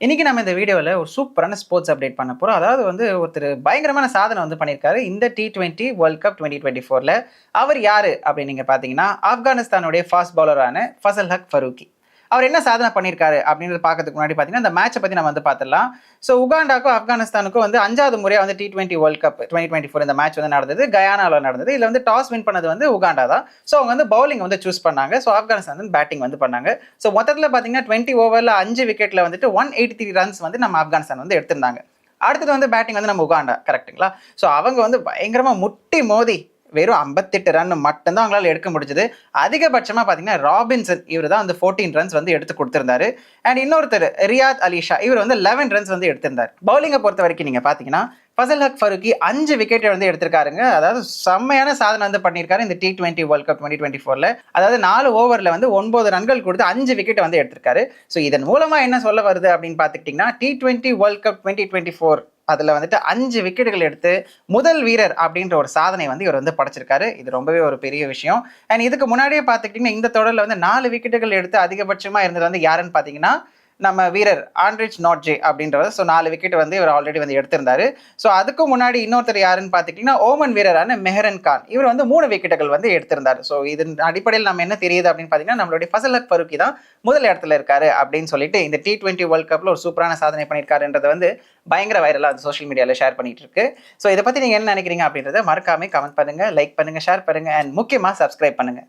இன்னைக்கு நம்ம இந்த வீடியோல ஒரு சூப்பரான ஸ்போர்ட்ஸ் அப்டேட் பண்ண போறோம். அதாவது ஒருத்தர் பயங்கரமான சாதனை பண்ணியிருக்காரு. இந்த T20 வேர்ல்ட் கப் 2024ல. அவர் யாரு அப்படின்னு நீங்க பார்த்தீங்கன்னா, ஆப்கானிஸ்தானுடைய ஃபாஸ்ட் பவுலரான ஃபசல் ஹக் ஃபரூக்கி. அவர் என்ன சாதனை பண்ணியிருக்காரு அப்படின்றத பார்க்கறதுக்கு முன்னாடி பார்த்தீங்கன்னா, இந்த மேட்ச பத்தி நம்ம பார்த்துடலாம். உகாண்டாக்கும் ஆப்கானிஸ்தானுக்கும் 5வது முறையா T20 வேர்ல்ட் கப் 2024 இந்த மேட்ச் நடந்தது. கயானால நடந்தது. இதுல டாஸ் வின் பண்ணது உகாண்டா தான். அவங்க பவுலிங் சூஸ் பண்ணாங்க. ஆப்கானிஸ்தான் பேட்டிங் பண்ணாங்க. மொத்தத்துல பார்த்தீங்கன்னா 20 ஓவர்ல 5 விக்கெட்ல 183 ரன்ஸ் நம்ம ஆப்கானிஸ்தான் எடுத்திருந்தாங்க. அடுத்தது பேட்டிங் நம்ம உகாண்டா. கரெக்ட்டுங்களா? அவங்க பயங்கரமா முட்டி மோதி வெறும் 58 ரன் மட்டும் தான் அவங்களால எடுக்க முடிஞ்சது. அதிகபட்சமா பாத்தீங்கன்னா ராபின்சன் இவர் தான் 14 ரன்ஸ் எடுத்து கொடுத்திருந்தாரு. அண்ட் இன்னொருத்தர் ரியாத் அலி ஷா இவர் 11 ரன்ஸ் எடுத்திருந்தார். பவுலிங்கை பொறுத்த வரைக்கும் நீங்க பாத்தீங்கன்னா ஃபசல் ஹக் ஃபரூக்கி 5 விக்கெட் எடுத்திருக்காருங்க. அதாவது செம்மையான சாதனை பண்ணியிருக்காரு இந்த T20 வேர்ல்ட் கப் 2024ல. அதாவது 4 ஓவர்ல 9 ரன்கள் கொடுத்து 5 விக்கெட் எடுத்திருக்காரு. இதன் மூலமா என்ன சொல்ல வருது அப்படின்னு பாத்துக்கிட்டீங்கன்னா T20 வேர்ல்ட் கப் 2024 அதுல 5 விக்கெட்டுகள் எடுத்து முதல் வீரர் அப்படின்ற ஒரு சாதனை இவர் படைச்சிருக்காரு. இது ரொம்பவே ஒரு பெரிய விஷயம். அண்ட் இதுக்கு முன்னாடியே பாத்துக்கிட்டீங்கன்னா இந்த தொடர்ல 4 விக்கெட்டுகள் எடுத்து அதிகபட்சமா இருந்தது யாருன்னு பாத்தீங்கன்னா நம்ம வீரர் ஆண்ட்ரிச் நாட்ஜே அப்படின்றவர். 4 விக்கெட் இவர் ஆல்ரெடி எடுத்திருந்தாரு. அதுக்கு முன்னாடி இன்னொருத்தர் யாருன்னு பாத்துக்கிட்டீங்கன்னா ஓமன் வீரரான மெஹரன் கான் இவர் 3 விக்கெட்டுகள் எடுத்திருந்தாரு. இதன் அடிப்படையில் நம்ம என்ன தெரியுது அப்படின்னு பாத்தீங்கன்னா நம்மளுடைய ஃபசல் ஹக் ஃபரூக்கி தான் முதல் இடத்துல இருக்காரு அப்படின்னு சொல்லிட்டு இந்த T20 வேர்ல்ட் கப்ல ஒரு சூப்பரான சாதனை பண்ணியிருக்காருன்றது பயங்கர வைரலா சோஷியல் மீடியால ஷேர் பண்ணிட்டு இருக்கு. இதை பத்தி நீங்க என்ன நினைக்கிறீங்க அப்படின்றத மறக்காம கமெண்ட் பண்ணுங்க, லைக் பண்ணுங்க, ஷேர் பண்ணுங்க அண்ட் முக்கியமா சப்ஸ்கிரைப் பண்ணுங்க.